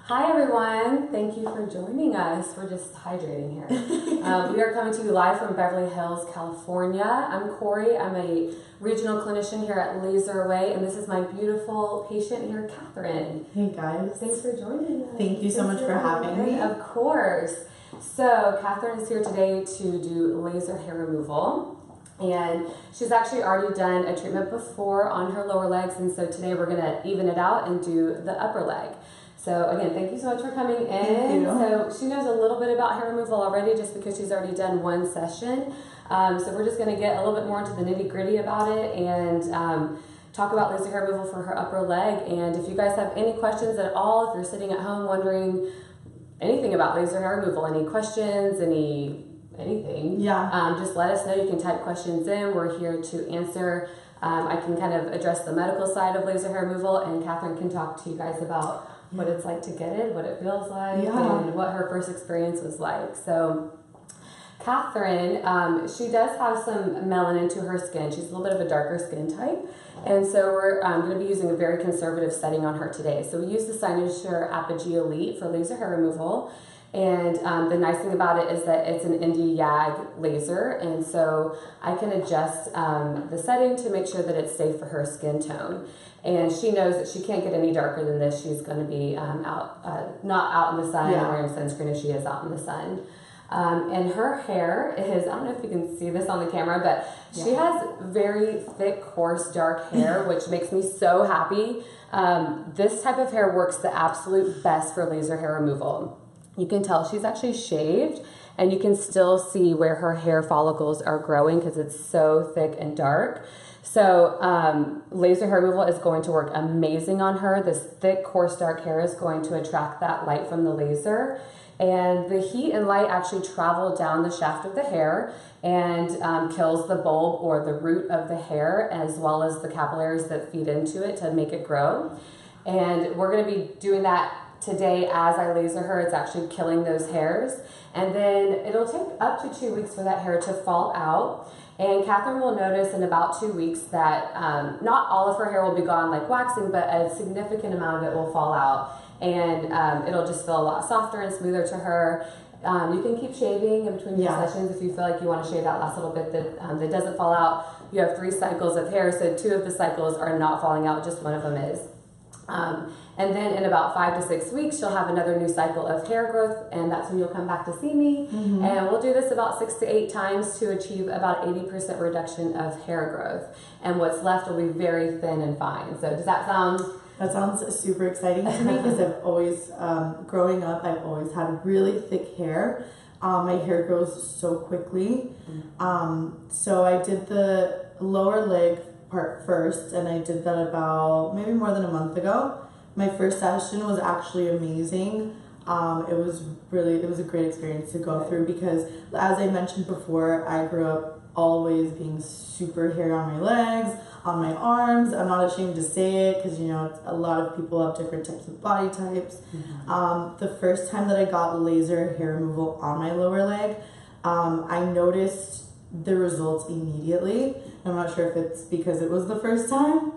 Hi everyone, thank you for joining us. We're just hydrating here. We are coming to you live from Beverly Hills, California. I'm Corey. I'm a regional clinician here at LaserAway, and this is my beautiful patient here, Catherine. Hey guys. Thanks for joining us. Thank you so much for having me. Of course. So Catherine is here today to do laser hair removal. And she's actually already done a treatment before on her lower legs, and so today we're gonna even it out and do the upper leg. So again, thank you so much for coming in. Thank you. So she knows a little bit about hair removal already just because she's already done one session. So we're just gonna get a little bit more into the nitty gritty about it and talk about laser hair removal for her upper leg. And if you guys have any questions at all, if you're sitting at home wondering anything about laser hair removal, any questions, anything, just let us know. You can type questions in. We're here to answer. I can kind of address the medical side of laser hair removal, and Catherine can talk to you guys about what it's like to get it, what it feels like, and what her first experience was like. So Catherine, she does have some melanin to her skin. She's a little bit of a darker skin type. And so we're going to be using a very conservative setting on her today. So we use the Cynosure Apogee Elite for laser hair removal. And the nice thing about it is that it's an Indie YAG laser, and so I can adjust the setting to make sure that it's safe for her skin tone. And she knows that she can't get any darker than this. She's going to be not out in the sun and wearing sunscreen if she is out in the sun. And her hair is, I don't know if you can see this on the camera, but she has very thick, coarse, dark hair, which makes me so happy. This type of hair works the absolute best for laser hair removal. You can tell she's actually shaved, and you can still see where her hair follicles are growing because it's so thick and dark. So laser hair removal is going to work amazing on her. This thick, coarse, dark hair is going to attract that light from the laser. And the heat and light actually travel down the shaft of the hair and kills the bulb or the root of the hair, as well as the capillaries that feed into it to make it grow. And we're going to be doing that today as I laser her. It's actually killing those hairs. And then it'll take up to 2 weeks for that hair to fall out. And Catherine will notice in about 2 weeks that not all of her hair will be gone like waxing, but a significant amount of it will fall out. And it'll just feel a lot softer and smoother to her. You can keep shaving in between your sessions if you feel like you want to shave that last little bit that doesn't fall out. You have 3 cycles of hair, so 2 of the cycles are not falling out, just one of them is. And then in about 5 to 6 weeks, she'll have another new cycle of hair growth, and that's when you'll come back to see me. And we'll do this about 6 to 8 times to achieve about 80% reduction of hair growth. And what's left will be very thin and fine. So does that sound... That sounds super exciting to me because I've always, growing up, I've always had really thick hair. My hair grows so quickly. So I did the lower leg part first, and I did that about maybe more than a month ago. My first session was actually amazing. It was a great experience to go through because, as I mentioned before, I grew up always being super hairy on my legs, on my arms. I'm not ashamed to say it because, you know, a lot of people have different types of body types. The first time that I got laser hair removal on my lower leg, I noticed the results immediately. I'm not sure if it's because it was the first time.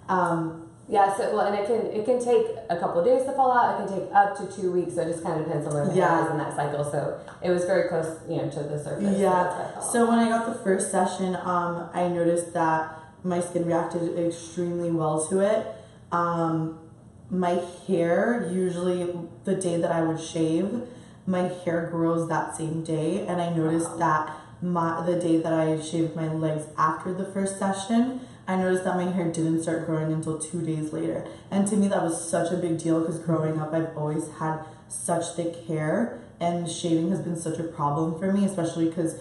And it can take a couple of days to fall out. It can take up to 2 weeks. So it just kind of depends on where the hair is in that cycle. So it was very close, to the surface. So when I got the first session, I noticed that my skin reacted extremely well to it. My hair, usually the day that I would shave, my hair grows that same day, and I noticed that the day that I shaved my legs after the first session, I noticed that my hair didn't start growing until 2 days later. And to me, that was such a big deal because growing up, I've always had such thick hair, and shaving has been such a problem for me, especially because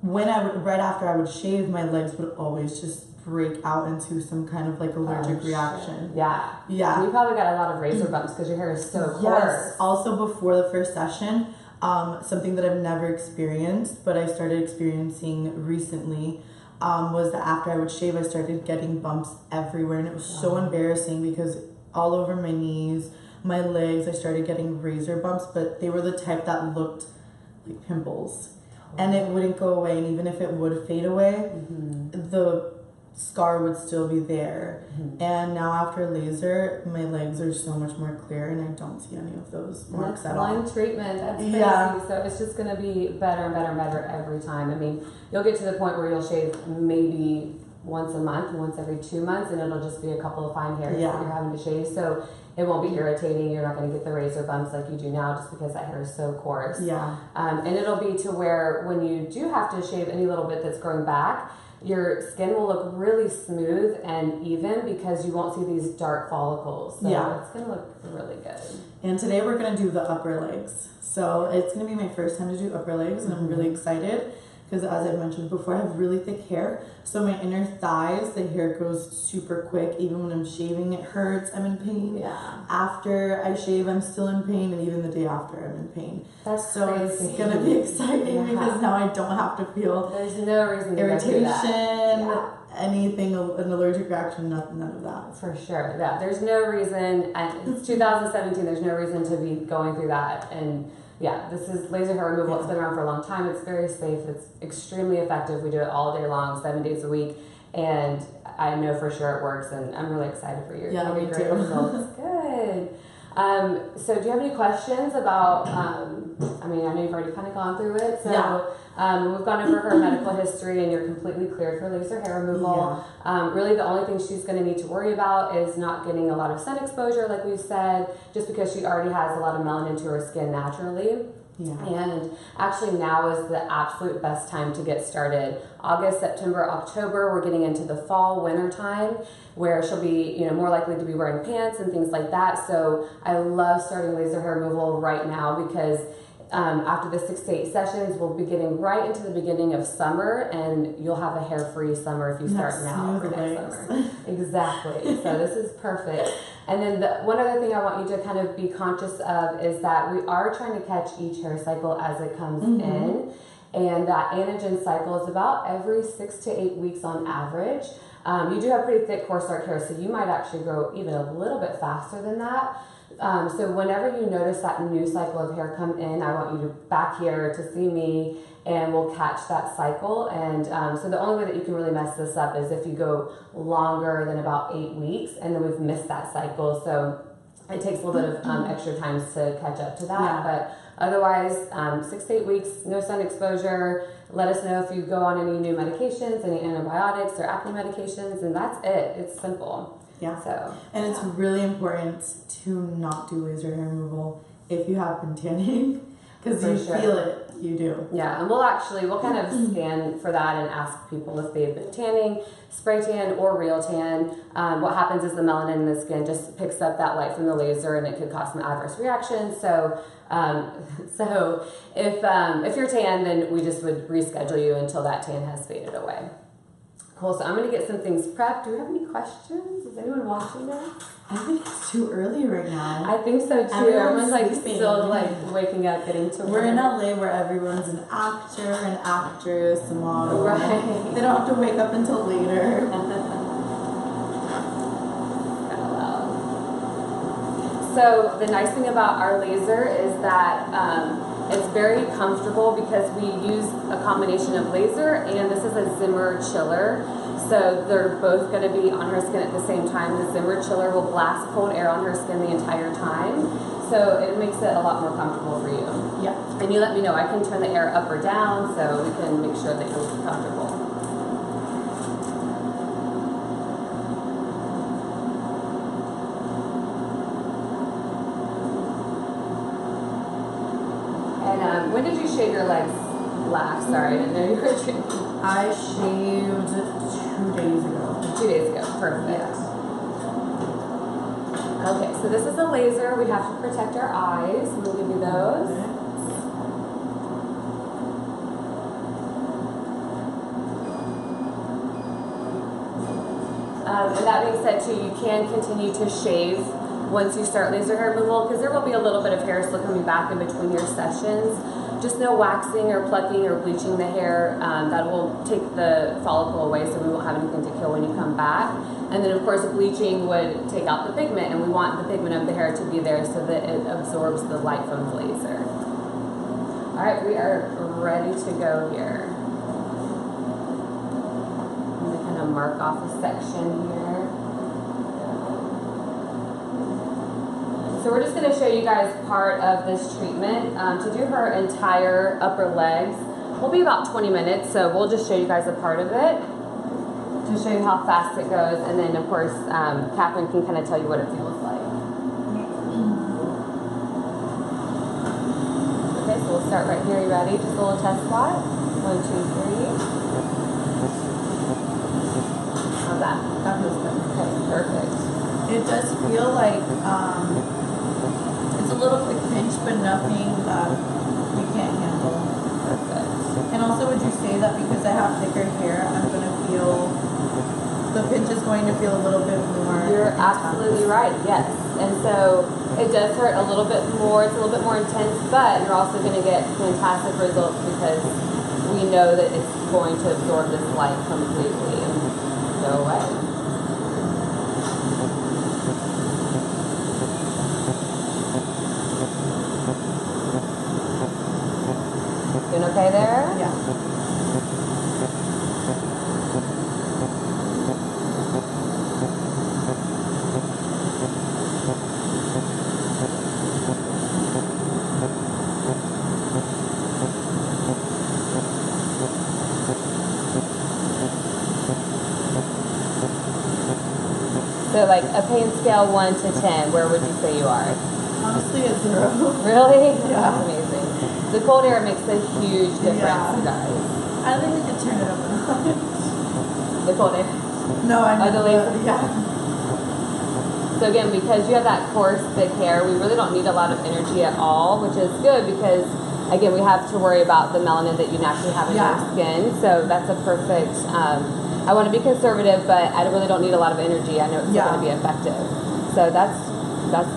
right after I would shave, my legs would always just break out into some kind of like allergic reaction. Yeah. And you probably got a lot of razor bumps because your hair is so coarse. Yes. Also, before the first session, something that I've never experienced, but I started experiencing recently, was that after I would shave, I started getting bumps everywhere, and it was so embarrassing because all over my knees, my legs, I started getting razor bumps, but they were the type that looked like pimples, and it wouldn't go away. And even if it would fade away, the scar would still be there. And now after laser, my legs are so much more clear and I don't see any of those marks at all. Line treatment, that's crazy. Yeah. So it's just going to be better and better and better every time. I mean, you'll get to the point where you'll shave maybe once a month, once every 2 months, and it'll just be a couple of fine hairs that you're having to shave. So it won't be irritating. You're not going to get the razor bumps like you do now just because that hair is so coarse. Yeah. And it'll be to where when you do have to shave any little bit that's growing back, your skin will look really smooth and even because you won't see these dark follicles. So it's going to look really good. And today we're going to do the upper legs. So it's going to be my first time to do upper legs and I'm really excited because as I mentioned before, I have really thick hair. So my inner thighs, the hair grows super quick. Even when I'm shaving, it hurts. I'm in pain. Yeah. After I shave, I'm still in pain. And even the day after, I'm in pain. That's so crazy. It's going to be exciting because now I don't have to feel there's no reason to irritation, go through that. anything, an allergic reaction, none of that. For sure. Yeah. There's no reason, and it's 2017, there's no reason to be going through that. And yeah, this is laser hair removal. It's been around for a long time. It's very safe. It's extremely effective. We do it all day long, 7 days a week. And I know for sure it works. And I'm really excited for your me great too. results. Good. So do you have any questions about, I mean, I know you've already kind of gone through it. So we've gone over her medical history and you're completely cleared for laser hair removal. Really the only thing she's going to need to worry about is not getting a lot of sun exposure, like we said, just because she already has a lot of melanin to her skin naturally. And actually now is the absolute best time to get started. August, September, October, we're getting into the fall, winter time where she'll be, you know, more likely to be wearing pants and things like that. So I love starting laser hair removal right now because after the 6 to 8 sessions, we'll be getting right into the beginning of summer and you'll have a hair-free summer if you start now for next summer. Exactly. So this is perfect. And then one other thing I want you to kind of be conscious of is that we are trying to catch each hair cycle as it comes in. And that anagen cycle is about every 6 to 8 weeks on average. You do have pretty thick, coarse, dark hair, so you might actually grow even a little bit faster than that. So whenever you notice that new cycle of hair come in, I want you to back here to see me and we'll catch that cycle. And so the only way that you can really mess this up is if you go longer than about 8 weeks and then we've missed that cycle. So it takes a little bit of extra time to catch up to that. But otherwise, 6 to 8 weeks, no sun exposure. Let us know if you go on any new medications, any antibiotics or acne medications, and that's it. It's simple. So, and it's really important to not do laser hair removal if you have been tanning because you feel it. You do. Yeah, and we'll kind of scan for that and ask people if they've been tanning, spray tan or real tan. What happens is the melanin in the skin just picks up that light from the laser and it could cause some adverse reactions. So, if you're tan, then we just would reschedule you until that tan has faded away. Cool, so I'm going to get some things prepped. Do we have any questions? Is anyone watching now? I think it's too early right now. I think so too. Everyone's like still like waking up, getting to work. We're in LA where everyone's an actor, an actress, a model. Right. They don't have to wake up until later. So the nice thing about our laser is that it's very comfortable because we use a combination of laser and this is a Zimmer chiller. So they're both going to be on her skin at the same time. The Zimmer chiller will blast cold air on her skin the entire time. So it makes it a lot more comfortable for you. Yeah. And you let me know. I can turn the air up or down so we can make sure that you're comfortable. And when did you shave your legs last? Sorry, I didn't know you were drinking. I shaved 2 days ago. 2 days ago, perfect. Yes. Okay, so this is a laser. We have to protect our eyes. We'll give you those. Okay. And that being said too, you can continue to shave once you start laser hair removal because there will be a little bit of hair still coming back in between your sessions. Just no waxing or plucking or bleaching the hair. That will take the follicle away so we won't have anything to kill when you come back. And then of course bleaching would take out the pigment and we want the pigment of the hair to be there so that it absorbs the light from the laser. Alright, we are ready to go here. I'm going to kind gonna mark off a section here. So we're just gonna show you guys part of this treatment. To do her entire upper legs will be about 20 minutes, so we'll just show you guys a part of it to show you how fast it goes, and then of course Catherine can kind of tell you what it feels like. Okay, so we'll start right here. You ready? Just a little test squat. 1, 2, 3. How's that? That feels good. Okay, perfect. It does feel like it's a little quick pinch, but nothing that you can't handle. Perfect. And also, would you say that because I have thicker hair, I'm going to feel, the pinch is going to feel a little bit more You're intense? absolutely right, yes. And so it does hurt a little bit more, it's a little bit more intense, but you're also going to get fantastic results because we know that it's going to absorb this light completely and go away. Doing okay there? Yeah. So like a pain scale 1 to 10, where would you say you are? Honestly, a 0. Really? Yeah. That's amazing. The cold air makes a huge difference, Yeah. you guys. I think we could turn it up a notch. The cold air. No, I know. the laser? Yeah. So again, because you have that coarse, thick hair, we really don't need a lot of energy at all, which is good because, again, we have to worry about the melanin that you naturally have in your skin. So that's a perfect, I want to be conservative, but I really don't need a lot of energy. I know it's still going to be effective. So that's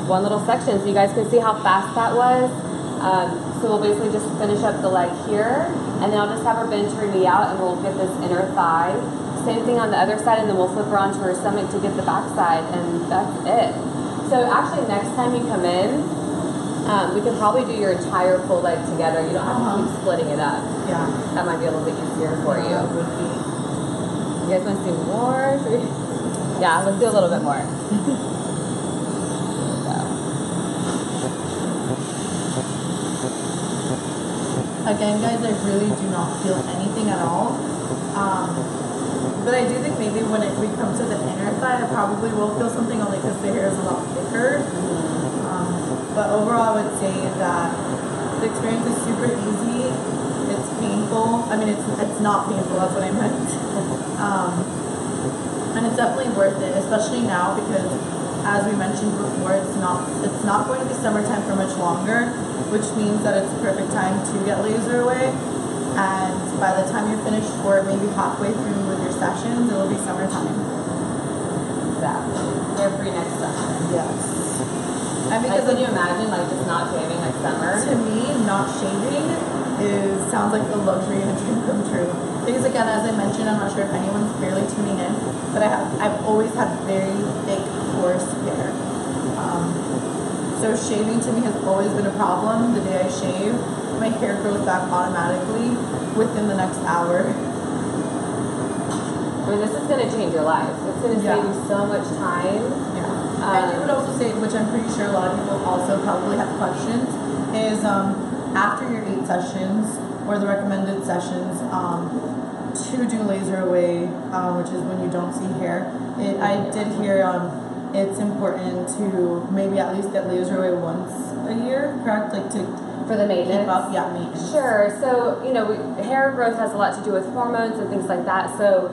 one little section. So you guys can see how fast that was. So we'll basically just finish up the leg here, and then I'll just have her bend her knee out, and we'll get this inner thigh. Same thing on the other side, and then we'll flip her onto her stomach to get the back side, and that's it. So actually, next time you come in, we could probably do your entire full leg together. You don't have to keep splitting it up. Yeah. That might be a little bit easier for you. It would be. You guys want to see more? Yeah, let's do a little bit more. Again, guys, I really do not feel anything at all. But I do think maybe when we come to the inner thigh, I probably will feel something only because the hair is a lot thicker. But overall, I would say that the experience is super easy. It's painful. I mean, it's not painful. That's what I meant. And it's definitely worth it, especially now because, as we mentioned before, it's not going to be summertime for much longer, which means that it's the perfect time to get LaserAway. And by the time you're finished, or maybe halfway through with your sessions, it will be summertime. Exactly. They're free next summer. Yes. And Like, because can you imagine like just not shaving like summer? to me, not shaving sounds like a luxury and a dream come true. Because again, as I mentioned, I'm not sure if anyone's barely tuning in, but I've always had very thick, coarse hair. So shaving to me has always been a problem. The day I shave, my hair grows back automatically within the next hour. I mean, this is going to change your life. It's going to save you so much time. Yeah. I would also say, which I'm pretty sure a lot of people also probably have questions, is after your 8 sessions, or the recommended sessions, to do LaserAway, which is when you don't see hair. I did hear it's important to maybe at least get LaserAway once a year, correct? Like for the maintenance? Keep up, yeah, maintenance. Sure. So, hair growth has a lot to do with hormones and things like that. So,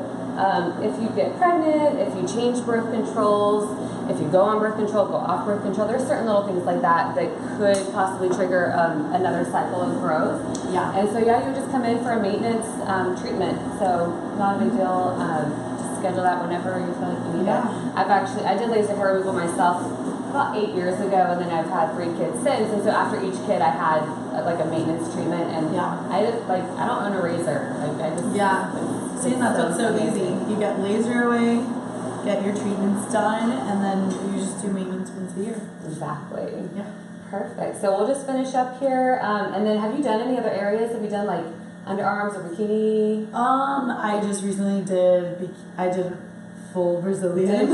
if you get pregnant, if you change birth controls, if you go on birth control, go off birth control, there's certain little things like that that could possibly trigger another cycle of growth. Yeah. And so, you would just come in for a maintenance treatment. So, not a big deal. Just schedule that whenever you feel like you need it. I did laser hair removal myself about 8 years ago, and then I've had 3 kids since. And so after each kid, I had like a maintenance treatment, and I don't own a razor. See, and that's what's so easy. You get LaserAway, get your treatments done, and then you just do maintenance once a year. Exactly. Yeah. Perfect. So we'll just finish up here, and then have you done any other areas? Have you done like Underarms or bikini? I just recently I did full Brazilian.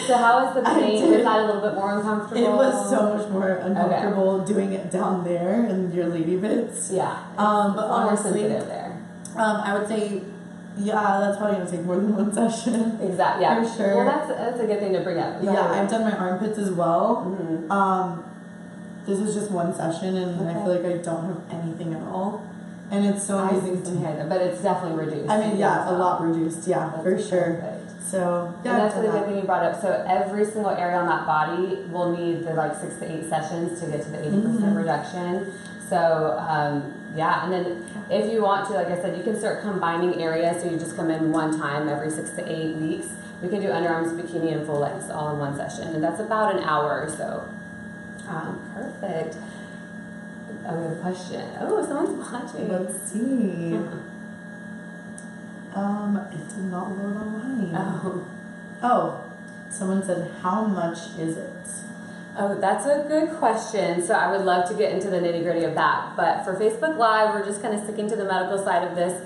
So how was the pain? Was that a little bit more uncomfortable? It was so much more uncomfortable doing it down there in your lady bits. Yeah. But honestly, more sensitive there. I would say, yeah, that's probably gonna take more than one session. Exactly. Yeah. For sure. Well, that's a good thing to bring up. Yeah, I've done my armpits as well. Mm-hmm. This is just one session, and I feel like I don't have anything at all. And it's so amazing to hear. But it's definitely reduced. I mean, yeah, a lot reduced. Yeah, that's for sure. Perfect. So yeah, and that's the good thing you brought up. So every single area on that body will need the like 6 to 8 sessions to get to the 80% reduction. So yeah, and then if you want to, like I said, you can start combining areas. So you just come in one time every 6 to 8 weeks. We can do underarms, bikini, and full legs all in one session, and that's about an hour or so. Perfect. Oh, we have a question. Oh, someone's watching. Let's see. It did not load online. Oh, someone said, how much is it? Oh, that's a good question. So I would love to get into the nitty gritty of that. But for Facebook Live, we're just kind of sticking to the medical side of this.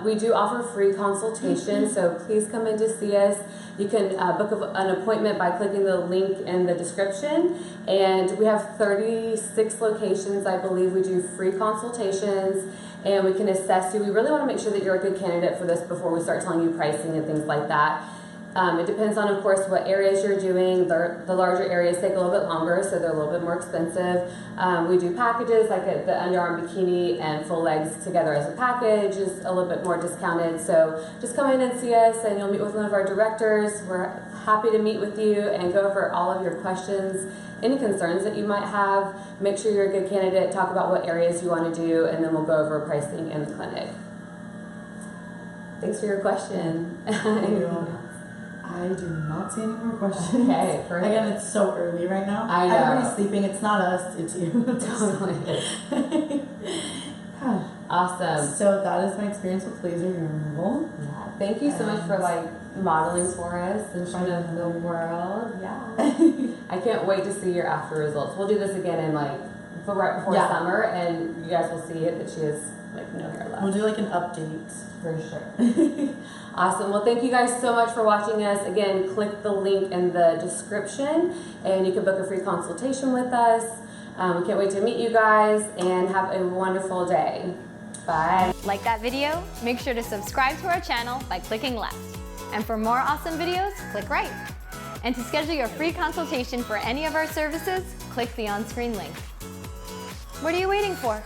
We do offer free consultation, so please come in to see us. You can book an appointment by clicking the link in the description. And we have 36 locations, I believe. We do free consultations, and we can assess you. We really want to make sure that you're a good candidate for this before we start telling you pricing and things like that. It depends on, of course, what areas you're doing. The larger areas take a little bit longer, so they're a little bit more expensive. We do packages like the underarm bikini and full legs together as a package is a little bit more discounted. So just come in and see us, and you'll meet with one of our directors. We're happy to meet with you and go over all of your questions, any concerns that you might have. Make sure you're a good candidate, talk about what areas you want to do, and then we'll go over pricing in the clinic. Thanks for your question. I do not see any more questions. Okay, perfect. Again, it's so early right now. I know. Everybody's sleeping. It's not us, it's you. Totally. Awesome. So that is my experience with laser hair removal. Yeah. Thank you so much for modeling for us in front of the world. Yeah. I can't wait to see your after results. We'll do this again in right before summer, and you guys will see it that she has no hair left. We'll do an update. For sure. Awesome. Well, thank you guys so much for watching us. Again, click the link in the description and you can book a free consultation with us. We can't wait to meet you guys, and have a wonderful day. Bye. Like that video? Make sure to subscribe to our channel by clicking left. And for more awesome videos, click right. And to schedule your free consultation for any of our services, click the on-screen link. What are you waiting for?